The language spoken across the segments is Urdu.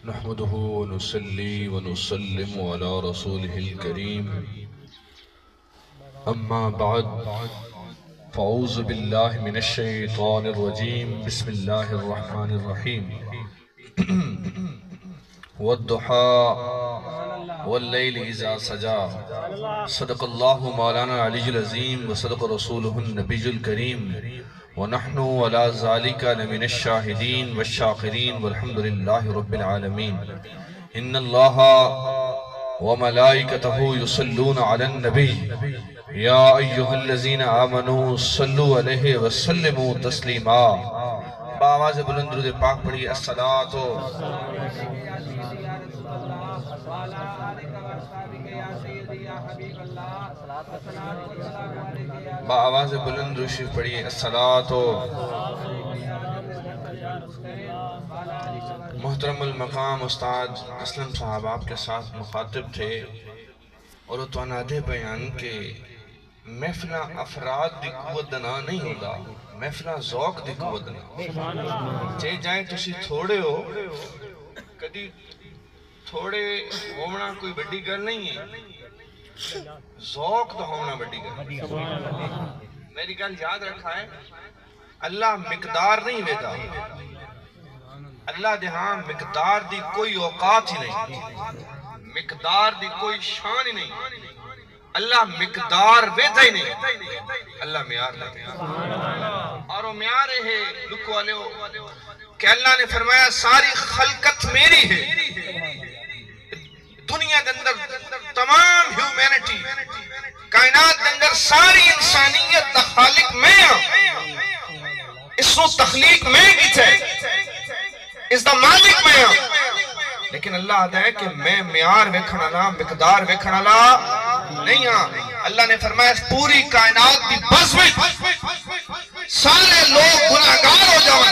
نحمده ونصلي ونسلم على رسوله الكريم أما بعد فأعوذ بالله من الشيطان الرجيم بسم الله الرحمن الرحيم والضحى والليل إذا سجى صدق الله مولانا العلي العظيم وصدق رسوله النبي الكريم ونحن على ذلك لمن الشاهدين والشاكرين والحمد لله رب العالمين إن الله وملائكته يصلون على النبي يا أيها الذين آمنوا صلوا عليه وسلموا تسليما بآواز بلند درود پاک پڑھی الصلاۃ بآواز بلند درود شریف پڑھی الصلاۃ محترم المقام استاد اسلم صاحب آپ کے ساتھ مخاطب تھے اور وہ توانادے بیان کے محفلہ افراد دی قوت دنا نہیں ہوتا محفلہ ذوق دی قوت دنا چاہے جائیں تسی تھوڑے ہو کدی تھوڑے ہونا کوئی بڑی گل نہیں ہے ذوق تو ہونا بڑی گل میری گل یاد رکھا ہے اللہ مقدار نہیں ویدا اللہ دے ہاں مقدار دی کوئی اوقات ہی نہیں مقدار دی کوئی شان ہی نہیں اللہ مقدار ویدا ہی نہیں اللہ معیار نہیں اور وہ معیار ہے لکھ والے ہو کہ اللہ نے فرمایا ساری خلقت میری ہے دنیا کے اندر تمام ہیومینٹی کائنات کے اندر ساری انسانیت دا خالق میں ہوں اس کو تخلیق میں کی تھے اس دا مالک میں ہوں لیکن اللہ آتا ہے کہ میں معیار ویکھن والا مقدار ویکھن والا نہیں ہاں اللہ نے فرمایا پوری کائنات دی بس میں سارے لوگ گناہگار ہو جاؤں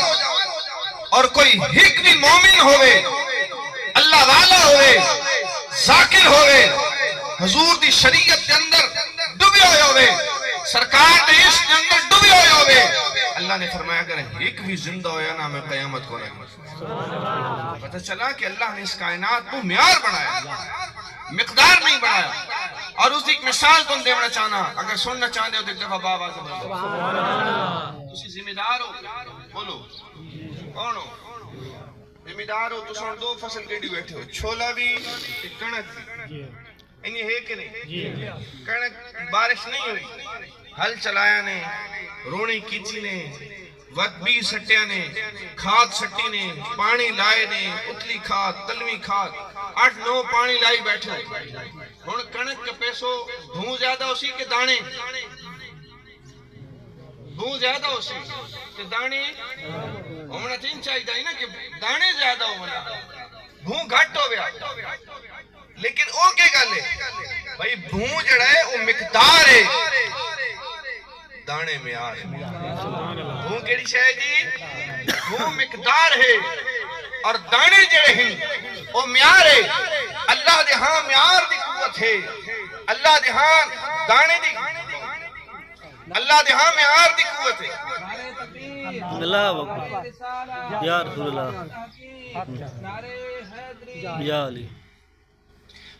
اور کوئی ایک بھی مومن ہوئے اللہ والا ہوئے ذاکر ہوئے حضور دی شریعت کے اندر ڈوبے ہوئے سرکار دے عشق کے اندر ڈوبے ہوئے اللہ نے فرمایا اگر ایک بھی زندہ ہویا نا میں قیامت کو نہیں پتہ چلا کہ اللہ نے اس کائنات کو معیار بنایا مقدار نہیں بنایا اور اس ایک مثال تم دینا چاہنا اگر سننا چاہتے ہو تو ایک دفعہ بابا سے بولو تسی ذمہ دار ہو بولو کون ہو ذمہ دار ہو تو سن دو فصل گیڑی بیٹھے ہو چھولا بھی کنک بھی انہیں ہے کہ نہیں کنک بارش نہیں ہوئی ہل چلایا نے رونی کیچی نے وقت بھی سٹیا نے کھاد سٹی نے پانی لائے نے اتلی کھاد تلوی کھاد 8-9 پانی لائی بیٹھے ہون کنک کا پیسو بھون زیادہ اسی کے دانے بھون زیادہ اسی کہ دانے ہمنا تین چاہی دائی نا کہ دانے زیادہ ہونا بھون گھٹ ہو گیا لیکن او کے گالے بھائی بھون جڑا ہے وہ مقدار ہے دانے میں آر بھون کیڑی شاہ جی بھون مقدار ہے اور دانے جڑے ہیں وہ معیار ہے اللہ دے ہاں معیار دی قوت ہے اللہ دے ہاں دانے دی اللہ دے ہاں معیار دی قوت ہے اللہ اکبر یا رسول اللہ یا علی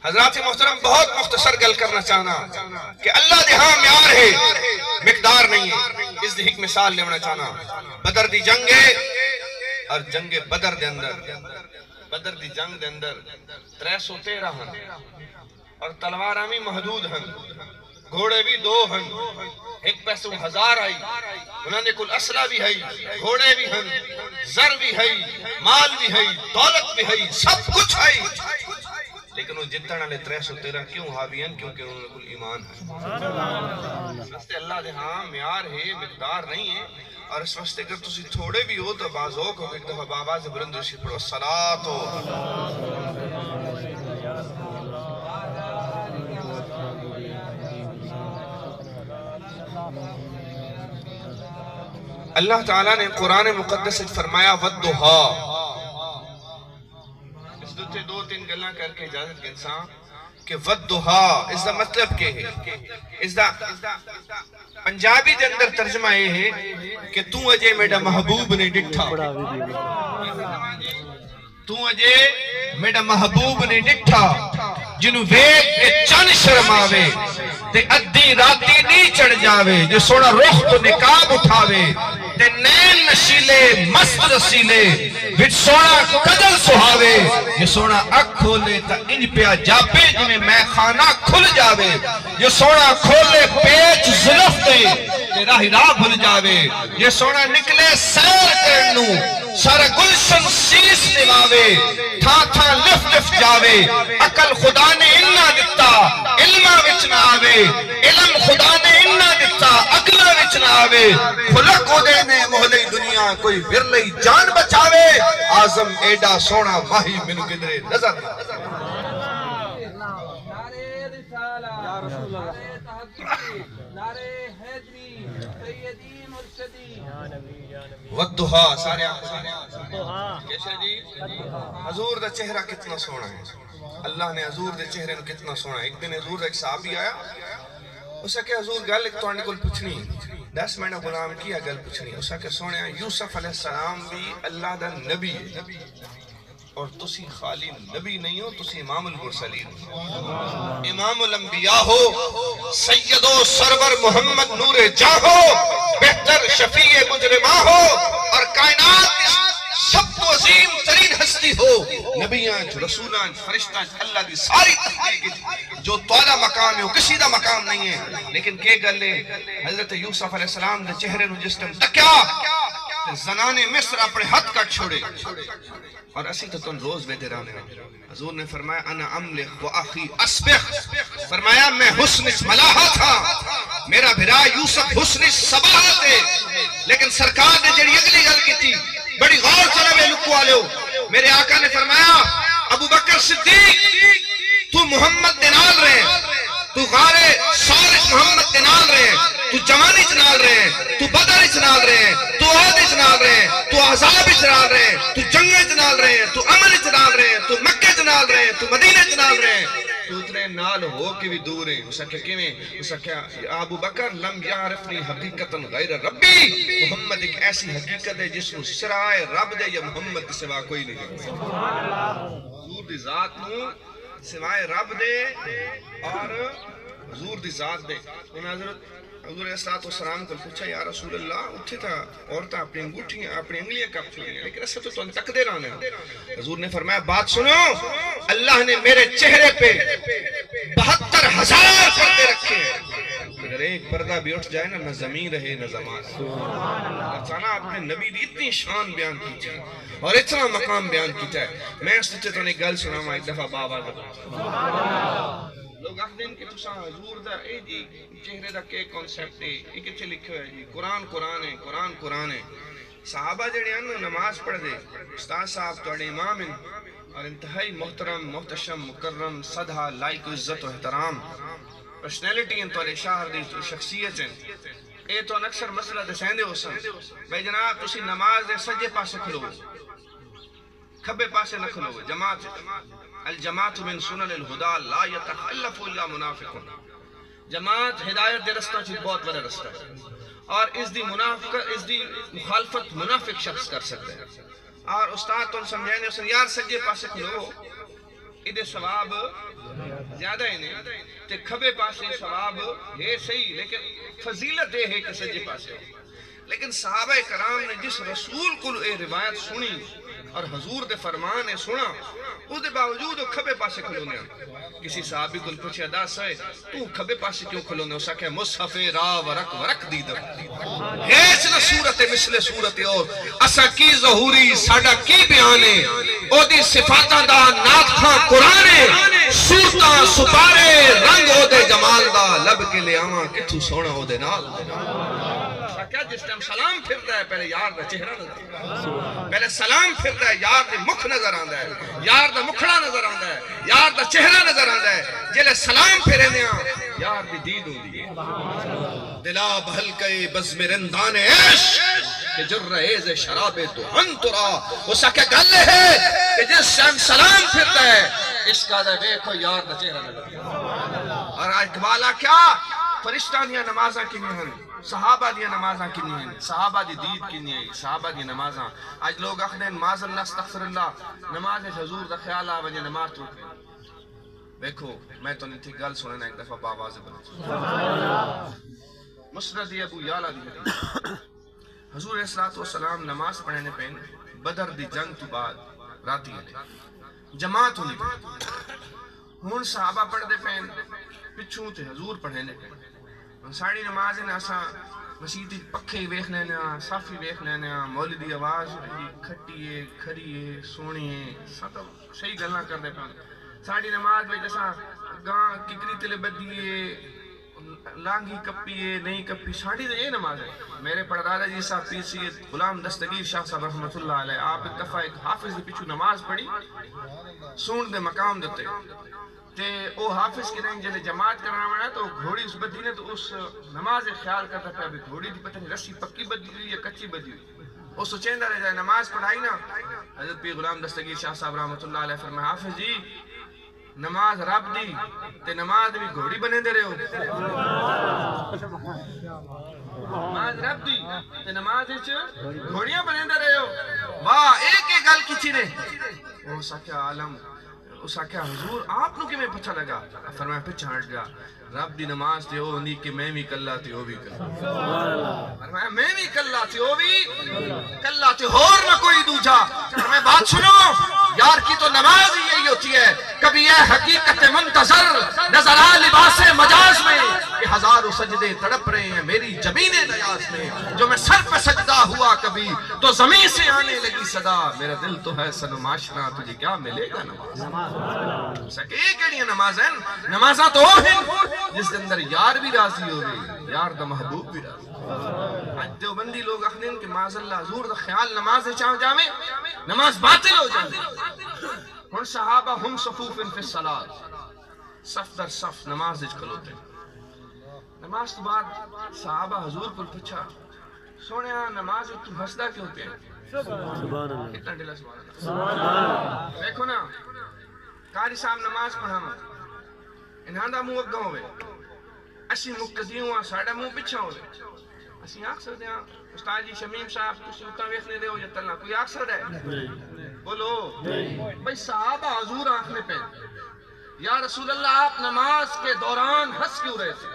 حضرات محترم بہت مختصر گل کرنا چاہنا کہ اللہ دے ہاں معیار ہے مقدار نہیں ہے اس دی ایک مثال لینا چاہنا بدر دی جنگ ہے اور جنگ بدر دے اندر بدر دی جنگ دے اندر 313 ہیں اور تلواراں بھی محدود ہیں گھوڑے بھی 2 ہیں ایک پیسوں 1000 آئی انہوں نے کل اسلحہ بھی ہے گھوڑے بھی ہیں زر بھی ہے مال بھی ہے دولت بھی ہے سب کچھ ہے لیکن وہ جتنا والے 313 کیوں حاویان کیونکہ انہوں نے کل ایمان ہے رستے اللہ دے ہاں معیار ہے مقدار نہیں ہے اور اس وقت اگر تسی تھوڑے بھی ہو تو بازوق ہو ایک دفعہ بابا سے بلند رشید پڑھو الصلاۃ اللہ تعالیٰ نے قرآن مقدس فرمایا وَالضُّحَىٰ اس دوتے 2-3 گلاں کر کے اجازت کے انسان کہ وَالضُّحَىٰ اس دا مطلب کیا ہے اس دا پنجابی دے اندر ترجمہ یہ ہے کہ تو اجے میڈا محبوب نے ڈٹھا تو اجے میرا محبوب نے ڈٹھا جنہوں ویگ کے چن شرماوے تے ادھی راتی نہیں چڑھ جاوے جو سونا رخ تو نقاب اٹھاوے تے نین نشیلے مست رسیلے وچ سونا قدل سہاوے جو سونا اکھ کھولے تا انج پیا جاپے جنہیں میں خانہ کھل جاوے جو سونا کھولے پیچ ظلف دے تے راہی راہ بھل جاوے جو سونا نکلے سیر کرنو سارا گلشن سیس نواوے تھا تھا لف لف جاوے عقل خدا نے انہا دتا علمہ وچ نہ آوے علم خدا نے انہا دتا عقلہ وچ نہ آوے خلق ہو دے نے محلی دنیا کوئی ورلئی جان بچاوے آزم ایڈا سونا ماہی منو گدرے نظر نعرے رسالہ نعرے تحقیقی نعرے حیدری سیدی مرشدی وقتہا سارے کیسے جی حضور دا چہرہ کتنا سونا ہے اللہ نے حضور دے چہرے نے کتنا سونا ہے ایک دن حضور ایک صحابی آیا اسے کہ حضور گل ایک توڑنے کو پوچھنی 10 مہینہ غلام کیا گل پوچھنی اسے کہ سونے یوسف علیہ السلام بھی اللہ دا نبی ہے اور تسی خالی نبی نہیں ہو تسی امام المرسلین امام الانبیاء ہو سید و سرور محمد نور جاں ہو بہتر شفیع مجرمہ ہو اور کائنات سب تو عظیم ترین ہستی ہو نبیان رسولان فرشتان اللہ دی ساری تحقیق جو تولا مقام ہے وہ کسی دا مقام نہیں ہے لیکن کہ گلے حضرت یوسف علیہ السلام دے چہرے نو جس ٹائم تکیا زنانے مصر اپنے ہاتھ کٹ چھوڑے اور اسی تو تن روز بے دیرانے حضور نے فرمایا انا املک و اخی اسبخ فرمایا میں حسن ملاحہ تھا میرا بھرا یوسف حسن صباحہ تھے لیکن سرکار نے جڑی اگلی گل کی تھی بڑی غور جنبے لکوا لے میرے آقا نے فرمایا ابو بکر صدیق تو محمد دنال رہے تو غار صالح محمد دنال رہے تو جوانی چنال رہے تو بدر چنال رہے تو عہد چنال رہے تو عذاب چنال رہے تو جنگ چنال رہے تو عمل چنال رہے تو مکہ چنال رہے تو مدینہ چنال رہے تو اتنے نال ہو کے بھی دور ہیں اسا کہ کیویں اسا کہ ابو بکر لم یعرفنی حقیقتا غیر ربی محمد ایک ایسی حقیقت ہے جس کو سرائے رب دے یا محمد سوا کوئی نہیں جانتا حضور دی ذات نو سوائے رب دے اور حضور دی ذات دے انہاں حضرت حضور علیہ السلام کو پوچھا یا رسول اللہ اٹھے تھا عورتیں اپنی انگوٹھیاں اپنی انگلیاں کب چھوڑی ہیں لیکن ایسا تو تک دے رہا ہے حضور نے فرمایا بات سنو اللہ نے میرے چہرے پہ 72,000 پردے رکھے ہیں اگر ایک پردہ بھی اٹھ جائے نا زمین رہے نہ زمان اچانا اپنے نبی دی اتنی شان بیان کی جائے اور اتنا مقام بیان کی جائے میں اس سے تو نے گل سنا ہوں ایک دفعہ بابا لوگ آخ دیں کہ تسا حضور دا اے جی چہرے دا کے کانسیپٹ ہے ایک اچھے لکھے ہوئے جی قرآن قرآن ہے قرآن قرآن ہے صحابہ جڑے ہیں نماز پڑھ دے استاد صاحب توڑے امام ہیں اور انتہائی محترم محتشم مکرم صدہ لائق عزت و احترام پرسنیلٹی ہیں توڑے شاہر دی شخصیت ہیں اے تو اکثر مسئلہ دسیندے ہو سن بھائی جناب تسی نماز دے سجے پاسے کھلو کھبے پاسے نہ کھلو جماعت الجماعت من سنن الہدا لا یتخلف الا منافق جماعت ہدایت دے رستہ چیز بہت بڑا رستہ ہے اور اس دی مخالفت منافق شخص کر سکتے ہیں اور استاد تو سمجھائیں اسے یار سجے پاسے کھلو ادھے ثواب زیادہ ہی نہیں تے کھبے پاسے ثواب ہے صحیح لیکن فضیلت ہے کہ سجے پاسے ہو لیکن صحابہ کرام نے جس رسول کو اے روایت سنی اور حضور دے فرمان نے سنا اس دے باوجود وہ کھبے پاسے کھلونے کسی صحابی کو پوچھا دا سائے تو کھبے پاسے کیوں کھلونے اسا کہ مصحف را ورق ورق دیدم ہیچ نہ صورت مثل صورت اور اسا کی ظہوری ساڑا کی بیانے او دی صفاتہ دا نات کھاں قرآنے صورتاں سپارے رنگ او دے جمال دا لب کے لے آماں کتھو سونا او دے نال کیا جس ٹائم سلام پھرتا ہے پہلے یار دا چہرہ نظر آندا ہے پہلے سلام پھرتا ہے یار دے مکھ نظر آندا ہے یار دا مکھڑا نظر آندا ہے یار دا چہرہ نظر آندا ہے جلے سلام پھرے نیا یار دی دید ہوندی ہے دلا بھل کئی بزم رندان عشق کہ جر ریز شراب تو انترا اسا کیا گل ہے کہ جس ٹائم سلام پھرتا ہے اس کا دے دیکھو یار دا چہرہ نظر آندا ہے اور اقبالہ کیا فرشتانیاں نمازاں کی نہیں صحابہ دی نمازاں کنی ہیں، صحابہ دی دید کنی ہیں، صحابہ دی نمازاں. آج لوگ آخدیں معاذ اللہ استغفر اللہ نماز حضور دا خیال آ وجہ نماز ٹوٹ گئی. دیکھو میں تو نہیں تھی گل سننا ایک دفعہ باواز بنا. مسند ابو یعلا دی حدیث حضور علیہ الصلوۃ والسلام نماز پڑھنے پہ بدر دی جنگ تو بعد راتی جماعت ہونی پہ ہن صحابہ پڑھ دے پین پچھوں تے حضور پڑھنے پہ ساڑی نماز نے اساں مسجد پکھے ویکھ لینے صافی ویکھ لینے مولوی آواز کھٹی ہے کھری ہے سونی ہے سب صحیح گلاں کر دے پین ساڑی نماز میں جیسا گاں ککری تلے بدیے لانگی کپی ہے نہیں کپی ساڑی دے یہ نماز ہے. میرے پردادا جی صاحب پیر سید غلام دستگیر شاہ صاحب رحمۃ اللہ علیہ آپ ایک دفعہ ایک حافظ دے پیچھو نماز پڑھی سون دے مقام دیتے تے او حافظ کی نہیں جلے جماعت کرنا مانا تو گھوڑی اس بدی نے تو اس نماز خیال کرتا پہ ابھی گھوڑی دی پتہ نہیں رسی پکی بدی ہوئی یا کچی بدی ہوئی وہ سوچیندہ رہ جائے نماز پڑھائی نا. حضرت پیر غلام دستگیر شاہ صاحب رحمۃ اللہ علیہ فرمائے حافظ جی نماز رب دی تے نماز بھی گھوڑی بنے دے رہے ہو. نماز رب دی تے نماز گھوڑیاں بنے دے رہے ہو. واہ ایک ایک گل کچی نے وہ سکیا عالم اس آکھیا حضور آپ نو کی میں پچھا لگا فرمایا پچھا ہٹ گیا رب دی نماز تے او نہیں کہ میں بھی کلا تے او بھی کلا فرمایا میں بھی کلا تے او بھی کلا تے اور نہ کوئی دوجا. فرمایا بات سنو یار کی تو نماز ہی یہی ہوتی ہے. کبھی یہ حقیقت منتظر نظر آ لباس مجاز میں کہ ہزاروں سجدے تڑپ رہے ہیں میری جبین نیاز میں جو میں سر پہ سجدہ ہوا کبھی تو زمین سے آنے لگی صدا میرا دل تو ہے سن معاشرہ تجھے کیا ملے گا نماز. ایک ایڑی نماز ہیں نمازاں تو ہیں جس کے اندر یار بھی راضی ہو گئی یار دا محبوب بھی راضی. آج دیوبندی لوگ اخنین کہ معاذ اللہ حضور دا خیال نماز چاہ جاویں نماز باطل ہو جائے. ہن صحابہ ہم صفوف فی الصلاۃ صف در صف نماز کھلوتے نماز تو بعد صحابہ حضور کو پوچھا سونیا نماز تو ہسدا کیوں پیا سبحان اللہ کتنا ڈیلا سبحان اللہ. دیکھو نا قاری صاحب نماز پڑھاواں انہاں دا منہ اگوں ہوے اسی مقتدی ہوں ساڈا منہ پیچھے ہوے اسی آکھ سکدے ہاں استاد جی شمیم صاحب تسی اتنا ویکھنے دے ہو یا تلنا کوئی آکھ سکدا ہے بولو بھئی صحابہ حضور آنکھنے پہ یا رسول اللہ آپ نماز کے دوران ہنس کیوں رہے تھے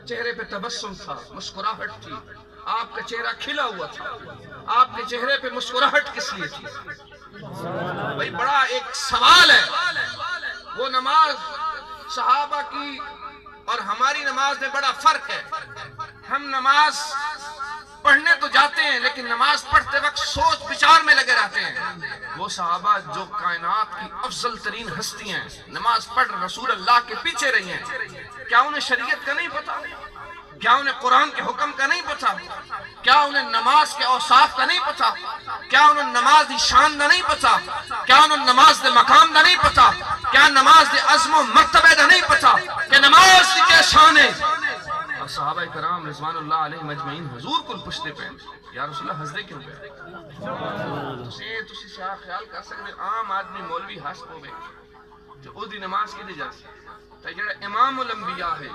چہرے پہ تبسم تھا مسکراہٹ تھی آپ کا چہرہ کھلا ہوا تھا آپ کے چہرے پہ مسکراہٹ کس لیے تھی. بھئی بڑا ایک سوال ہے وہ نماز صحابہ کی اور ہماری نماز میں بڑا فرق ہے. ہم نماز پڑھنے تو جاتے ہیں لیکن نماز پڑھتے وقت سوچ بچار میں لگے رہتے ہیں. وہ صحابہ جو کائنات کی افضل ترین ہستی ہیں نماز پڑھ رسول اللہ کے پیچھے رہی ہیں کیا انہیں شریعت کا نہیں پتا کیا انہیں قرآن کے حکم کا نہیں پتا کیا انہیں نماز کے اوصاف کا نہیں پتا کیا انہیں نماز دی شان دا نہیں پتا کیا انہیں نماز دے مقام دا نہیں پتا کیا نماز دے عزم و مرتبے دا نہیں پتا کہ نماز دی کیا شان ہے. اور صحابہ کرام رضوان اللہ علیہ مجمعین حضور کو پوچھتے پہ یا رسول اللہ حضرے کیوں پہ تسی شاہ خیال کر سکتے عام آدمی مولوی حسب ہوئے جو او دی نماز کی دی جاتی تو جڑا امام الانبیاء ہے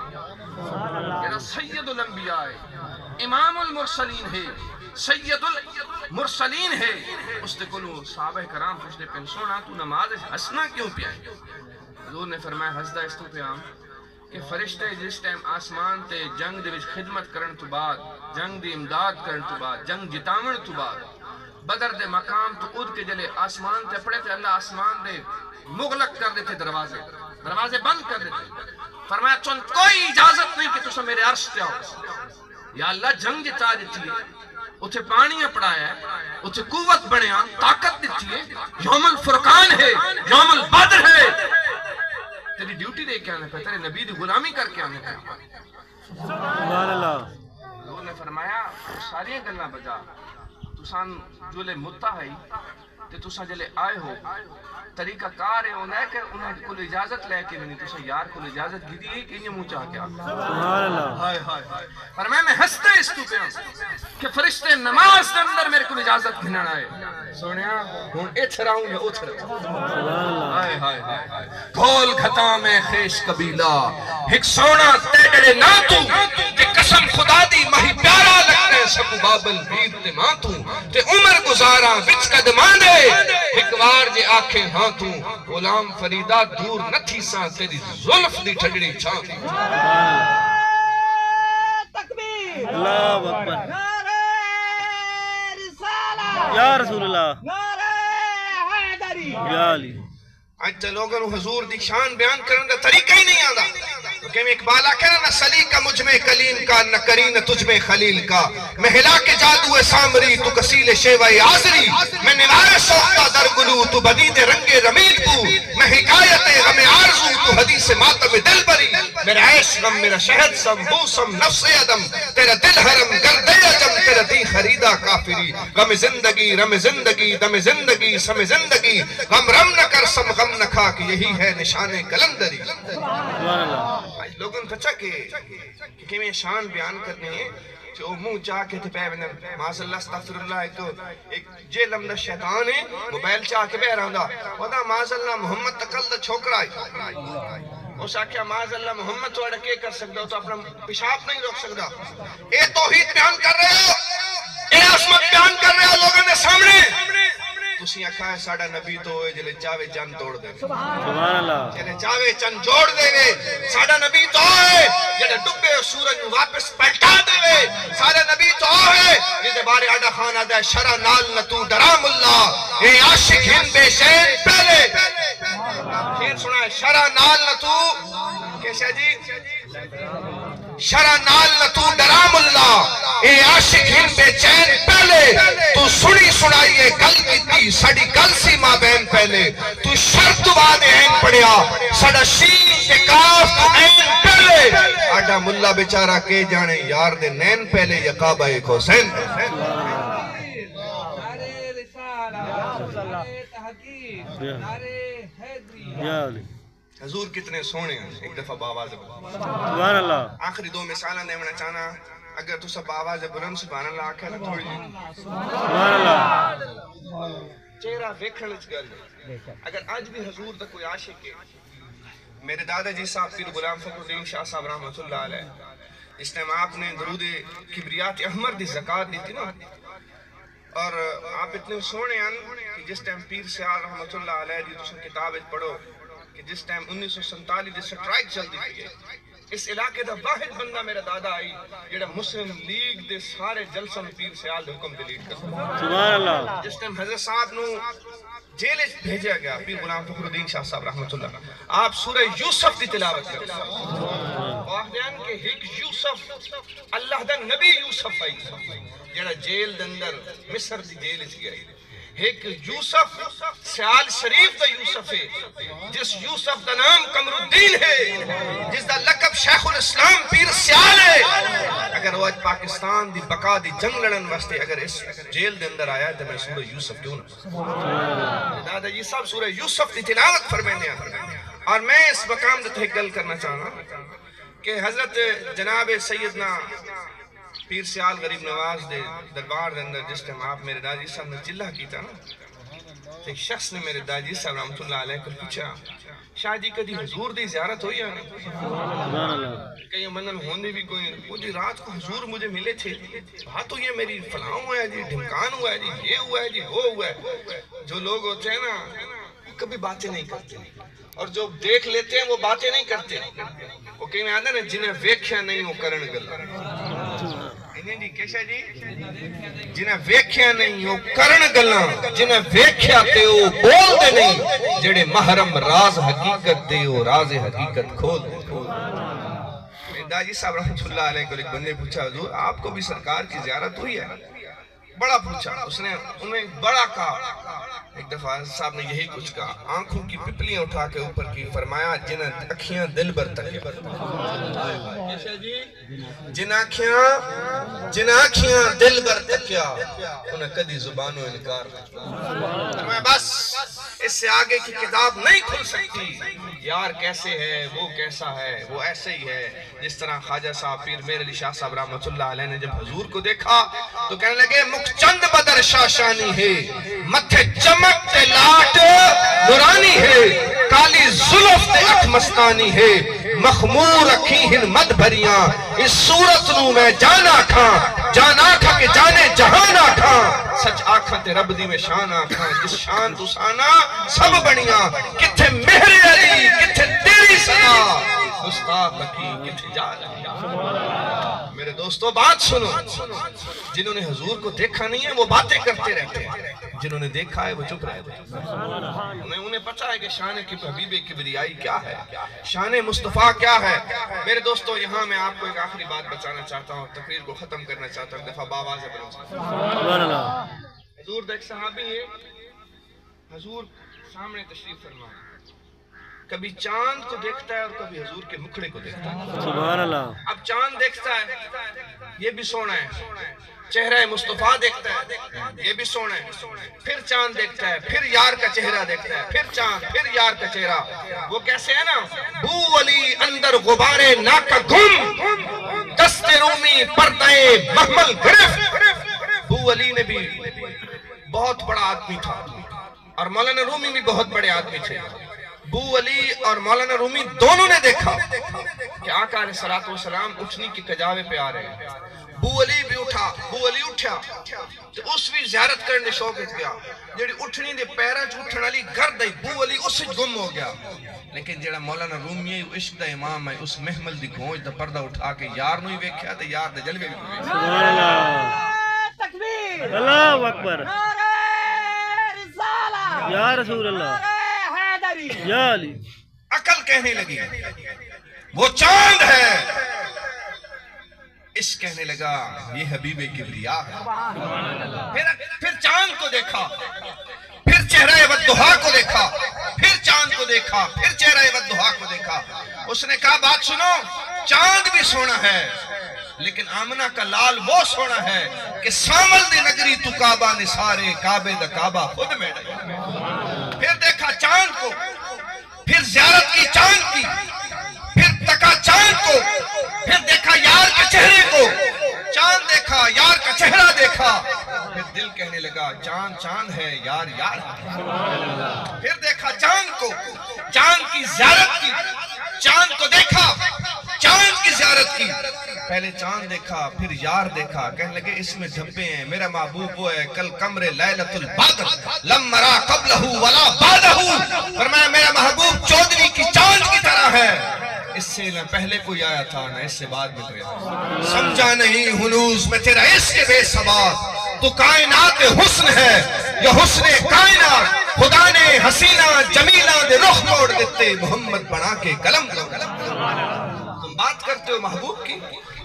جڑا سید الانبیاء ہے امام المرسلین ہے سید المرسلین ہے اس نے کلو صحابہ کرام پوچھتے پہ سونا تو نماز ہسنا کیوں پہ آئے. حضور نے فرمایا ہسدہ اس تو پہ آم کہ فرشتے جس ٹائم آسمان تے جنگ دے وچ خدمت کرن تو بعد جنگ دی امداد کرن تو بعد جنگ جتاون تو بعد بدر دے مقام تو اود کے جلے آسمان تے پڑے تے اللہ آسمان دے مغلق کر دیتے دروازے بند کر دیتے. فرمایا چون کوئی اجازت نہیں کہ تسا میرے عرش تے آؤ یا اللہ جنگ جتا دیتی ہے اتھے پانی پڑایا ہے اتھے قوت بنیا طاقت دیتی ہے یوم الفرقان ہے یوم البدر ہے تیری ڈیوٹی دے کے آنے پہ تیرے نبی دی غلامی کر کے آنے پہ. سبحان اللہ. حضور نے فرمایا ساری گلاں بجا تسان جولے متا ہے تے تسان جلے آئے ہو طریقہ کار ہے انہیں کہ انہیں کل اجازت لے کے نہیں تسان یار کل اجازت گی دی کہ انہیں منہ چاہ کے آگا. سبحان اللہ. فرمایا میں ہستے اس تو پہ ہوں کہ فرشتے نماز کے اندر میرے کل اجازت گھنن آئے سونیا ہون ایتھ راؤں یا اوتھ راؤں. گھول گھتا میں خیش قبیلہ ایک سونا تیڑے نہ تو کہ قسم خدا دی مہی پیارا لگنے سکو بابل بید تے ماں تو تے عمر گزارا وچ قدمان دے ایک وار جے آکھے ہاں تو غلام فریدہ دور نہ تھی ساں تیری زلف دی ٹھگڑی چھاں تھی تکبیر اللہ اکبر نعرہ رسالہ یا رسول اللہ نعرہ حیدری یا علی آج تے لوگوں حضور دی شان بیان کرنے دا طریقہ ہی نہیں آدھا کہ میں اقبال آکھے نہ سلی کا مجھ میں کلیم کا نہ کرین تجھ میں خلیل کا میں ہلا کے جادو سامری تو کسیل شیوہ آزری میں نوار شوق کا درگلو تو بدید رنگ رمید تو میں حکایت غم آرزو تو حدیث ماتم دل بری میرا عیش غم میرا شہد سم بوسم نفس عدم تیرا دل حرم گردے عجم تیرا دی خریدہ کافری غم زندگی رم زندگی دم زندگی سم زندگی غم رم نہ کر سم غم نہ کھا کہ یہی ہے نشان کلندری سبحان اللہ لوگوں پچھا کہ میں شان بیان کرنے ہیں جو منہ چاہ کے تھے پہ معاذ اللہ استغفر اللہ ایک جے لمدہ شیطان ہے موبائل چاہ کے بہ رہا ودا معاذ اللہ محمد تکل دا چھوکرا ہے اس آکھیا معاذ اللہ محمد تو اڑکے کر سکتا ہو تو اپنا پیشاب نہیں روک سکتا اے توحید بیان کر رہے ہو اے عظمت بیان کر رہے ہو لوگوں نے سامنے تسی آکھا ہے ساڑا نبی تو ہوئے جلے چاوے چند توڑ دے سبحان اللہ جلے چاوے چند جوڑ دے وے ساڑا نبی تو ہوئے جلے ڈبے سورج واپس پلٹا دے وے ساڑا نبی تو ہوئے جلے بارے آڈا خان آدھا ہے شرع نال نتو درام اللہ اے عاشق ہن بے شین پہلے پھر سنا ہے شرع نال نتو کیسے جی شرع نال نتو درام اللہ اے عاشق ہن بے چین پہلے تو سنی سنائیے گل کی تھی ساڑی گل سی ماں بہن پہلے تو شرط بعد این پڑیا ساڑا شین کے کاف تو این پہلے آڈا ملا بیچارہ کے جانے یار دے نین پہلے یقابہ ایک حسین نعرہ رسالہ نعرہ تحقیق نعرہ حیدری یا علی حضور کتنے سونے ہیں ایک دفعہ باواز بلند سبحان اللہ آخری دو مثالہ دیونا چاہنا اگر تو سب باواز بلند سبحان اللہ آکھے نا تھوڑی جی سبحان اللہ چہرہ ویکھن اچ گل اگر آج بھی حضور دا کوئی عاشق ہے میرے دادا جی صاحب پیر غلام فخر الدین شاہ صاحب رحمۃ اللہ علیہ اس ٹائم آپ نے درود کبریات احمر دی زکات دی تھی نا اور آپ اتنے سونے ہیں کہ جس ٹائم پیر سیال رحمۃ اللہ علیہ دی تسا کتاب پڑھو کہ جس ٹائم 1947 دی سٹرائک چل دی تھی اس علاقے دا واحد بندہ میرا دادا آئی جڑا مسلم لیگ دے سارے جلسوں پیر سیال دے حکم دلیٹ کر سبحان اللہ جس ٹائم حضرت صاحب نو جیل بھیجا گیا پیر غلام فخر الدین شاہ صاحب رحمۃ اللہ آپ سورہ یوسف دی تلاوت کرتے ہیں واحدین کہ ایک یوسف اللہ دا نبی یوسف آئی جڑا جیل دے اندر مصر دی جیل اچ گیا ایک یوسف سیال شریف دا یوسف ہے جس یوسف دا نام قمر الدین ہے جس دا لقب شیخ الاسلام پیر سیال ہے اگر وہ آج پاکستان دی بقا دی جنگ لڑن واسطے اگر اس جیل دے اندر آیا تو میں سورہ یوسف کیوں نہ دادا جی صاحب سورہ یوسف دی تلاوت فرمائنے اور میں اس مقام دے ایک گل کرنا چاہنا کہ حضرت جناب سیدنا پیر سیال غریب نواز دے دربار دے اندر جس ٹائم آپ میرے داجی صاحب نے چلہ کیتا نا ایک شخص نے میرے داجی صاحب رحمۃ اللہ علیہ کو پوچھا شاہ جی کدی حضور دی زیارت ہوئی ہے سبحان اللہ کہیں منن ہوندی بھی کوئی وہ جی رات کو حضور مجھے ملے تھے بات تو یہ میری فلاں ہوا ہے جی ڈھمکان ہوا ہے جی یہ ہوا ہے جی وہ ہوا ہے جو لوگ ہوتے ہیں نا وہ کبھی باتیں نہیں کرتے اور جو دیکھ لیتے ہیں وہ باتیں نہیں کرتے وہ کہیں میں آدھا نا جنہیں ویکھیا نہیں وہ کرن گلا جی کیسا جی جنہیں ویکھیا نہیں وہ کرن گلا جنہیں ویکھیا تے وہ بول دے نہیں جڑے محرم راز حقیقت دے وہ راز حقیقت کھول دے میرے داجی صاحب رحمۃ اللہ علیہ کو ایک بندے پوچھا حضور آپ کو بھی سرکار کی زیارت ہوئی ہے بڑا پوچھا اس نے انہیں بڑا کہا ایک دفعہ صاحب نے یہی کچھ کہا آنکھوں کی پپلیاں اٹھا کے اوپر کی فرمایا جن اکھیاں دل بر تک جن اکھیاں دل بر تکیا انہیں کدی زبانوں انکار فرمایا بس اس سے آگے کی کتاب نہیں کھل سکتی یار کیسے ہے وہ کیسا ہے وہ ایسے ہی ہے جس طرح خواجہ صاحب پیر میر علی شاہ صاحب رحمۃ اللہ علیہ نے جب حضور کو دیکھا تو کہنے لگے مکھ چند بدر شاشانی ہے متھے چمک تے لاٹ نورانی ہے کالی زلف تے اٹھ مستانی ہے مخمور رکھی ہن مد بھریاں اس صورت نو میں جانا کھاں جانا کھا کے جانے جہانا کھاں سچ آکھاں تے رب دی میں شان آکھاں جس شان تو سانا سب بنیاں کتھے مہر علی کتھے تیری صدا مصطفیٰ کی کتھے جا رہی میرے دوستو بات سنو جنہوں نے حضور کو دیکھا نہیں ہے وہ باتیں کرتے رہتے ہیں جنہوں نے دیکھا ہے وہ چپ رہتے ہیں انہیں پتا ہے کہ شان حبیب کبریائی کیا ہے شان مصطفیٰ کیا ہے میرے دوستو یہاں میں آپ کو ایک آخری بات بچانا چاہتا ہوں تقریر کو ختم کرنا چاہتا ہوں دفعہ باواز حضور دیکھ صحابی ہے حضور سامنے تشریف فرما کبھی چاند کو دیکھتا ہے اور کبھی حضور کے مکھڑے کو دیکھتا ہے سبحان اللہ اب چاند دیکھتا ہے یہ بھی سونا ہے چہرہ مصطفیٰ دیکھتا ہے یہ بھی سونا ہے پھر چاند دیکھتا ہے پھر یار کا چہرہ دیکھتا ہے پھر چاند پھر یار کا چہرہ وہ کیسے ہے نا بو علی اندر غبارے ناکا گم دست رومی پردے محمل گرفت بو علی نے بھی بہت بڑا آدمی تھا اور مولانا رومی بھی بہت بڑے آدمی تھے بو علی اور مولانا رومی دونوں نے دیکھا کہ آقا علیہ السلام اٹھنی کی کجاوے پہ آ رہے ہیں بو علی بھی اٹھا بو علی اٹھا تو اس بھی زیارت کرنے شوقت گیا جیڑی اٹھنی دے پیرہ چ اٹھن والی گرد ہے بو علی اس سے گم ہو گیا لیکن جیڑا مولانا رومی ہے عشق دا امام ہے اس محمل دی گھونج دا پردہ اٹھا کے یار نو ہی ویکھیا تے یار دے جلوے بھی سبحان اللہ تکبیر اللہ اکبر نعرہ رسالہ یا رسول اللہ نعرہ حیدری یا علی عقل کہنے لگی وہ چاند ہے اس کہنے لگا یہ حبیب کبریا ہے پھر چاند کو دیکھا پھر چہرہ والدہا کو دیکھا پھر چاند کو دیکھا پھر چہرہ والدہا کو دیکھا اس نے کہا بات سنو چاند بھی سونا ہے لیکن آمنہ کا لال وہ سونا ہے کہ سامل دی نگری تو کعبہ نثارے کعبے دا کعبہ خود میں پھر دیکھا چاند کو پھر زیارت کی چاند کی پھر تکا چاند کو پھر دیکھا یار کے چہرے کو چاند دیکھا یار کا چہرہ دیکھا پھر دل کہنے لگا چاند چاند ہے یار یار پھر دیکھا چاند کو چاند کی زیارت کی چاند کو دیکھا چاند کی زیارت کی پہلے چاند دیکھا پھر یار دیکھا کہنے لگے اس میں دھبے ہیں میرا محبوب وہ ہے کل قمر لیلۃ البدر لم مرا قبلہ ولا بعدہ فرمایا میرا محبوب چودھری کی چاند کی طرح ہے اس سے نہ پہلے کوئی آیا تھا نہ اس سے بعد میں کوئی آیا سمجھا نہیں ہنوز میں تیرا عشق بے سبات تو کائنات حسن ہے یا حسن کائنات خدا نے حسینہ جمیلہ دے رخ موڑ دیتے محمد بنا کے قلم تم بات کرتے ہو محبوب کی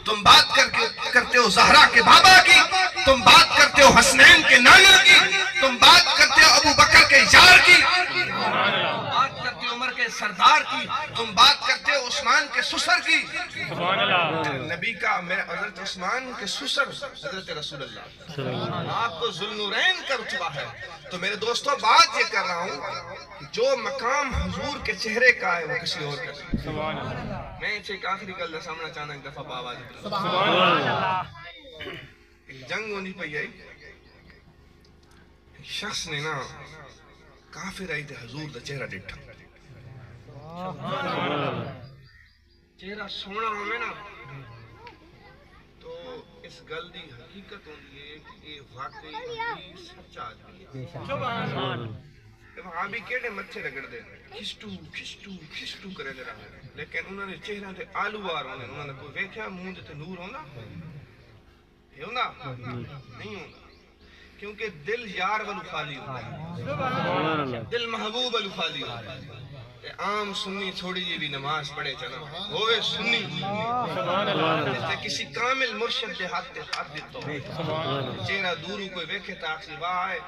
تم بات کرتے ہو زہرا کے بابا کی تم بات کرتے ہو حسنین کے نانا کی تم بات کرتے ہو ابو بکر کے یار کی بات کرتے ہو عمر کے سردار کی تم بات کرتے ہو عثمان کے سسر کی نبی کا میرے حضرت عثمان کے سسر حضرت رسول اللہ آپ کو ذوالنورین کا رتبہ ہے تو میرے دوستو بات یہ کر رہا ہوں کہ جو مقام حضور کے چہرے کا ہے وہ کسی اور کا میں ایک آخری گل سامنا چاہنا ایک دفعہ باواز ایک جنگ ہونی پئی ہے شخص نے نا کافر آئی تھے حضور دا چہرہ ڈٹھا چہرہ سونا ہوئے نا تو اس گل دی حقیقت ہوندی ہے کہ یہ واقعی سچا آدمی ہے وہاں بھی کیڑے متھے رگڑ دے کھشٹو کھشٹو کھشٹو کرے دے رہا ہے لیکن انہوں نے چہرہ تے آلوار ہونے انہوں نے کوئی ویکھیا منہ تے نور ہونا یہ ہونا نہیں ہونا کیونکہ دل یار والو خالی ہوتا ہے دل محبوب والو خالی ہوتا ہے عام سنی تھوڑی جی بھی نماز پڑھے چلا ہوئے سنی کسی کامل مرشد دے ہاتھ دیتا ہو چہرہ دورو کوئی ویکھے تاکسی واہ آئے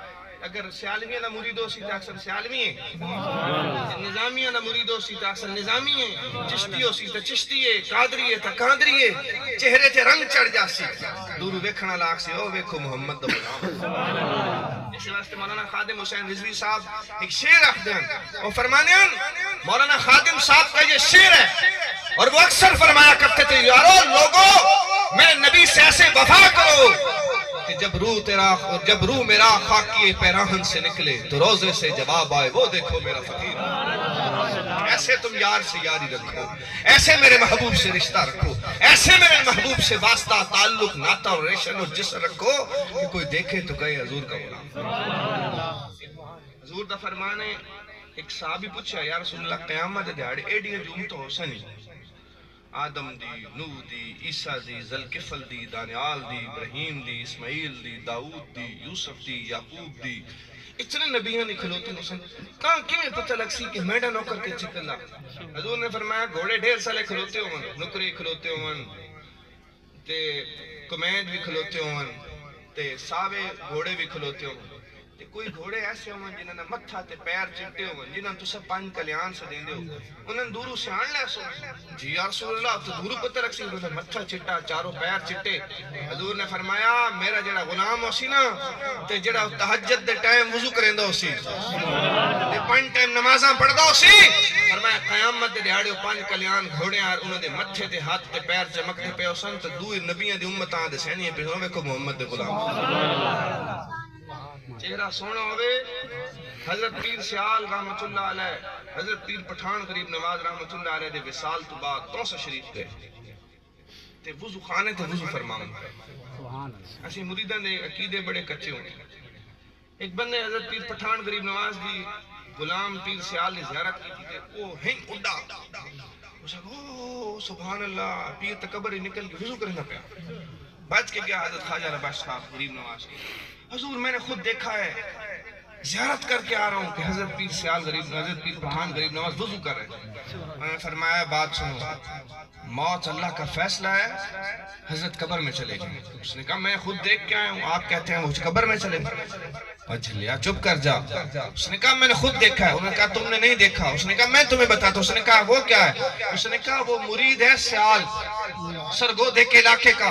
اگر سیالمیہ نہ مریدو سی تاکسر سیالمی ہے نظامیہ نہ مریدو سی تاکسر نظامی ہے چشتیو سی تا چشتی ہے قادری ہے تا قادری ہے چہرے تے رنگ چڑھ جا سی دورو ویکھنا لاکھ سی او ویکھو محمد دا غلام اسی واسطے مولانا خادم حسین رضوی صاحب ایک شعر رکھ دیں اور فرمانے مولانا خادم صاحب کا یہ شعر ہے اور وہ اکثر فرمایا کرتے تھے یارو لوگو میرے نبی سے ایسے وفا کرو کہ جب روح میرا خاکی پیراہن سے نکلے تو روزے سے جواب آئے وہ دیکھو میرا فقیر ایسے تم یار سے یاری رکھو، ایسے میرے محبوب سے رشتہ رکھو، ایسے میرے محبوب سے واسطہ تعلق ناتا اور ریشن اور جسر رکھو کہ کوئی دیکھے تو کہے حضور کا غلام۔ حضور دا فرمان ہے، ایک صحابی پوچھا یا رسول اللہ قیامت دیہاڑے ایڈیاں جو امت ہو سنی، آدم دی، نوح دی، عیسیٰ دی، ذوالکفل دی، دانیال دی، ابراہیم دی، اسماعیل دی، داؤد دی، یوسف دی، یعقوب دی، اتنے نبیاں نہیں کھلوتے نسن کہاں کیویں پتہ لگ سی کہ میڈا نوکر کے چکلا۔ حضور نے فرمایا گھوڑے ڈھیر سالے کھلوتے ہون، نکرے کھلوتے ہون تے کمید بھی کھلوتے ہون تے ساوے گھوڑے بھی کھلوتے ہون تے کوئی گھوڑے ایسے ہون جنہاں نے متھا تے پیر چٹے ہون جنہاں تو سب پانچ کلیان سے دیں دے ہو انہاں دورو سے آن لے سو جی یا رسول اللہ تو دورو پتہ رکھ سی انہاں متھا چٹا چاروں پیر چٹے۔ حضور نے فرمایا میرا جڑا غلام ہو سی نا تے جڑا تہجد دے ٹائم وضو کریندا ہو سی تے پانچ ٹائم نمازاں پڑھدا ہو سی، فرمایا قیامت دے دیہاڑے پانچ کلیان گھوڑے آر انہاں دے متھے تے ہاتھ تے پیر چمکدے پے سن تے دوئے نبیاں دی امتاں دے سینیاں پے ویکھو محمد دے غلام چہرہ سونا ہوئے۔ حضرت پیر سیال رحمت اللہ علیہ، حضرت پیر پٹھان غریب نواز رحمت اللہ علیہ دے وصال تو بعد توسہ شریف گئے تے وضو خانے تے وضو فرماؤں ایسی مریدان دے عقیدے بڑے کچے ہوئے۔ ایک بندے حضرت پیر پٹھان غریب نواز دی غلام پیر سیال نے زیارت کی تھی وہ ہنگ اڈا اوہ سبحان اللہ پیر تکبر نکل کے وضو کرنا پیا بچ کے گیا حضرت خواجہ رباش صاحب غریب نواز کی، حضور میں نے خود دیکھا ہے زیارت کر کے آ رہا ہوں کہ حضرت پیر سیال غریب حضرت پیر پٹھان غریب نواز وضو کر رہے ہیں۔ میں نے فرمایا بات سنو، موت اللہ کا فیصلہ ہے، حضرت قبر میں چلے گئے۔ اس نے کہا میں خود دیکھ کے آیا ہوں، آپ کہتے ہیں وہ قبر میں چلے گئے۔ اجھلیا چپ کر جا۔ اس نے کہا میں نے خود دیکھا ہے۔ انہوں نے کہا تم نے نہیں دیکھا۔ اس نے کہا میں تمہیں بتاتا ہوں۔ اس نے کہا وہ کیا ہے؟ اس نے کہا وہ مرید ہے سیال سرگودے کے علاقے کا،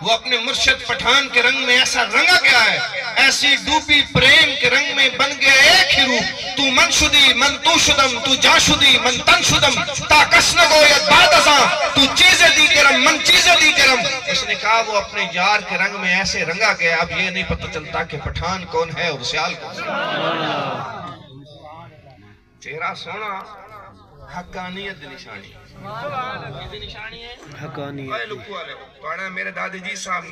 وہ اپنے مرشد پٹھان کے رنگ میں ایسا رنگا گیا ہے، ایسی ڈوبی پریم کے رنگ میں بن گیا ایک ہی روح، تو من شدی من تو شدم، تو جا شدی من تن شدم، تا کس نہ گوید بعد ازاں، تو چیزیں دی کرم من چیزیں دی کرم۔ اس نے کہا وہ اپنے یار کے رنگ میں ایسے رنگا گیا اب یہ نہیں پتہ چلتا کہ پٹھان کون ہے اور سیال کون ہے۔ چہرہ سونا حقانیت نشانی نشانی ہے حقانیت۔ اے لکھو والے پڑھا میرے دادی جی صاحب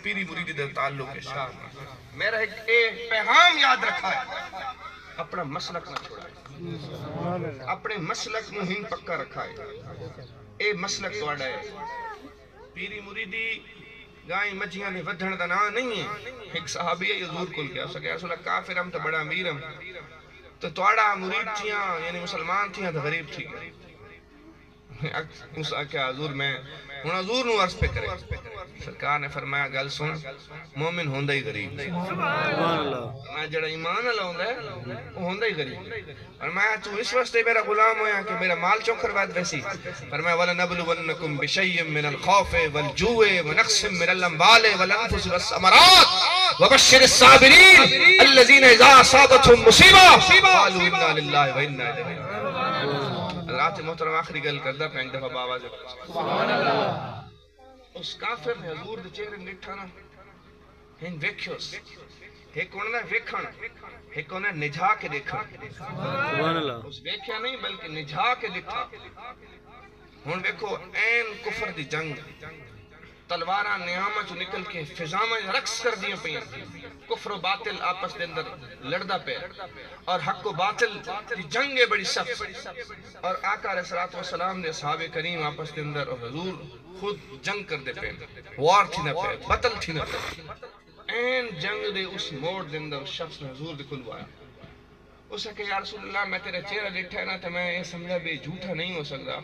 پیری مریدی در تعلق ہے شاہ میرا ایک پیغام یاد رکھا ہے، اپنا مسلک نہ چھوڑا ہے، اپنے مسلک میں ہی پکا رکھا ہے۔ اے مسلک توڑا ہے، پیری مریدی گائیں مجھیاں نے ودھن دا نا نہیں ہے۔ ایک صحابی ہے حضور کل کیا سکے رسول اللہ کافر ہم تو بڑا امیر ہم تو توڑا مرید تھیاں یعنی مسلمان تھیاں تو غریب تھی گئے۔ کیا حضور میں ہن حضور نو عرض پہ کرے، سرکار نے فرمایا گل سن مومن ہوندہ ہی غریب، میں جڑا ایمان اللہ ہوندہ ہے وہ ہوندہ ہی غریب۔ فرمایا تو اس واسطے میرا غلام ہویا کہ میرا مال چوکھر بات ویسی۔ فرمایا وَلَنَبْلُوَنَّكُمْ بِشَيْءٍ مِّنَ الْخَوْفِ وَالْجُوعِ وَنَقْصٍ مِّنَ الْأَمْوَالِ وَالْأَنفُسِ وَالثَّمَرَاتِ وَبَشِّرِ الصَّابِرِينَ الَّذِينَ إِذَا أَصَابَتْهُمْ مُصِیبَةٌ قَالُوا إِنَّا لِلَّهِ وَإِنَّا إِلَیْهِ راجعون۔ حضرات محترم آخری گل کردہ پہ ایک دفعہ باواز سبحان اللہ۔ اس کافر نے حضور دے چہرے نٹھا نا ہن ویکھیوس ایک ہونا ویکھن ایک ہونا نجھا کے دیکھا سبحان اللہ۔ اس ویکھیا نہیں بلکہ نجھا کے دیکھا۔ ہن ویکھو این کفر دی جنگ تلواراں نیامہ چو نکل کے فضا میں رقص کر دیا پہ کفر و باطل آپس دے اندر لڑدا پہ اور حق و باطل دی جنگ بڑی سخت اور آقا علیہ السلام نے صحابہ کریم آپس دے اندر اور حضور خود جنگ کر دے پہ وار تھی نہ پہ بطل تھی نہ پہ این جنگ دے اس موڑ دے اندر شخص نے حضور دے کھلو آیا اسے کہ یا رسول اللہ میں تیرے چہرہ دیکھا ہے نا تو میں یہ سمجھا بھی جھوٹا نہیں ہو سکتا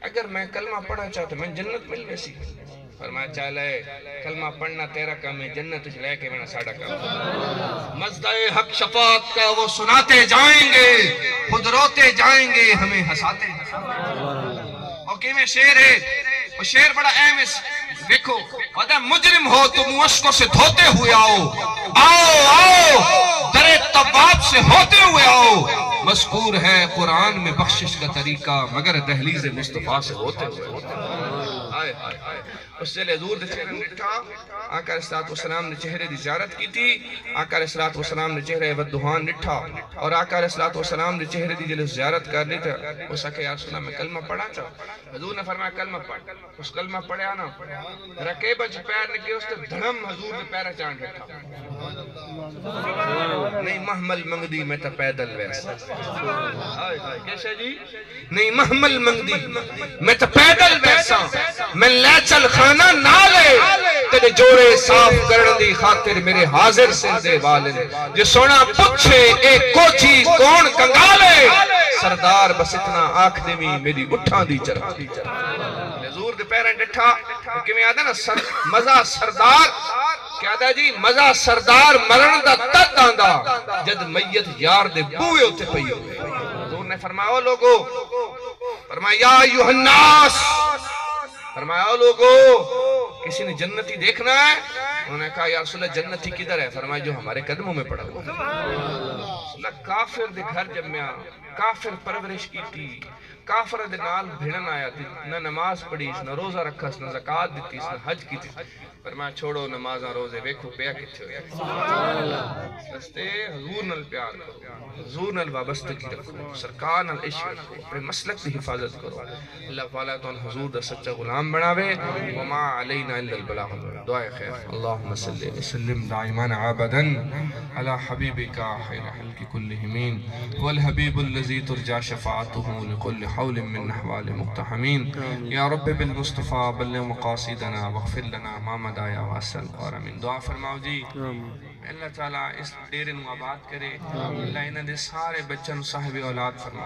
اگر میں کلمہ پڑھا چاہتا میں جنت مل ویسی۔ فرمایا چالے کلمہ پڑھنا تیرا کام ہے، جنت اس لے کے میں نے ساڑھا کام۔ مزدہ حق شفاعت کا وہ سناتے جائیں گے، خود روتے جائیں گے، ہمیں ہساتے اور کیویں شیر ہے وہ شیر بڑا اہم ہے۔ دیکھو وَدَ مجرم ہو تم اشکوں سے دھوتے ہوئے آؤ، آؤ آؤ در طباب سے ہوتے ہوئے آؤ، مذکور ہے قرآن میں بخشش کا طریقہ مگر دہلیز مصطفیٰ سے ہوتے ہوئے۔ ہائے ہائے ہائے اس جلے حضور دے چہرے نٹھا آقا علیہ السلام نے چہرے دی زیارت کی تھی آقا علیہ السلام نے چہرے ودہان نٹھا اور آقا علیہ السلام نے چہرے دی جلے زیارت کر لی تھا وہ سکے یا رسول اللہ میں کلمہ پڑھا چاہا حضور نے فرمایا کلمہ پڑھ اس کلمہ پڑھیا نا رکے بچ پیر نکے اس تے دھڑم حضور نے پیرہ چاند رکھا نہیں محمل منگدی میں تا پیدل ویسا کیسے جی نہیں محمل منگدی میں تا پیدل ویسا میں لے چل خانہ نالے تیرے جوڑے صاف کرن دی خاطر میرے حاضر سندے والن جو سونا پچھے ایک کوچی کون کنگالے سردار بس اتنا آنکھ دیمی میری اٹھان دی چرا حضور دے پیرن ڈٹھا کہ میں آدھا نا مزہ سردار کیا دا جی مزہ سردار مرن دا تد آندہ جد میت یار دے بوئے ہوتے پئی ہوئے حضور نے فرمایا او لوگو فرمایا یا ایوہ الناس فرمایا او لوگو کسی نے جنتی دیکھنا ہے انہوں نے کہا یا رسول اللہ جنتی کدھر ہے فرمایا جو ہمارے قدموں میں پڑا ہوا کافر دے گھر جب میں کافر پرورش کی تھی کافر دے نال بھیڑن آیا تھی نہ نماز پڑھی نہ روزہ رکھا نہ زکاة دیتی نہ حج کی تھی فرمایا چھوڑو نمازاں روزے ویکھو پیا کتھے ہوئے سستے حضور نال پیار کرو حضور نال وابستگی رکھو سرکار نال عشق رکھو اپنے مسلک دی حفاظت کرو اللہ تعالیٰ تو حضور دا سچا غلام بناوے وما علینا الا البلاغ دعائے خیر اللہم صلی وسلم دائمان عابدا علی حبیبک خیر خلق کلہمین والحبیب الذی ترجا شفاعته لكل حول من نحوال مقتحمین یا رب بالمصطفیٰ بلغ مقاصدنا واغفر لنا ما مدایا واسل اور امین دعا فرماؤ جی اللہ تعالیٰ اس ڈیرے نو آباد کرے اللہ انہ دے سارے بچن صاحب اولاد فرما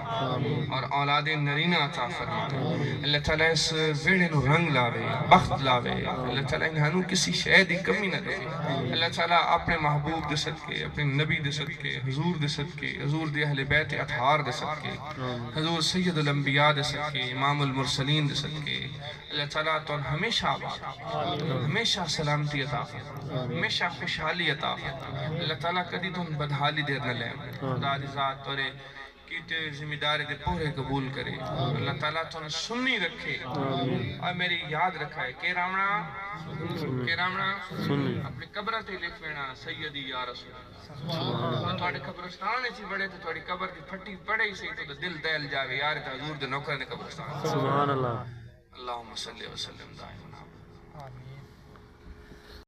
اور اولاد نرینہ عطا فرما اللہ تعالیٰ اس ویڑے نو رنگ لاوے بخت لاوے اللہ تعالیٰ انہوں کسی شہد کمی نہ دے اللہ تعالیٰ اپنے محبوب دے صدقے اپنے نبی دے صدقے حضور دے صدقے حضور دے اہل بیت اطہار دے صدقے حضور سید الانبیاء دے صدقے امام المرسلین دے صدقے اللہ تعالیٰ تو ہمیشہ آباد ہمیشہ سلامتی عطا ہمیشہ خوشحالی عطا اللہ تعالیٰ کدی تو بدحالی دیر نہ لیں خدا دی ذات تورے کیتے ذمہ داری دے پورے قبول کرے اللہ تعالیٰ تو سنی رکھے اور میری یاد رکھا ہے کہ رامنا اپنے قبرہ تے لکھ لینا سیدی یا رسول اللہ تھوڑے قبرستان چی بڑے تو تھوڑی قبر دی پھٹی پڑے ہی سی تو دل دل جاوے یار تا حضور دے نوکر نے قبرستان سبحان اللہ اللہم صلی وسلم دائما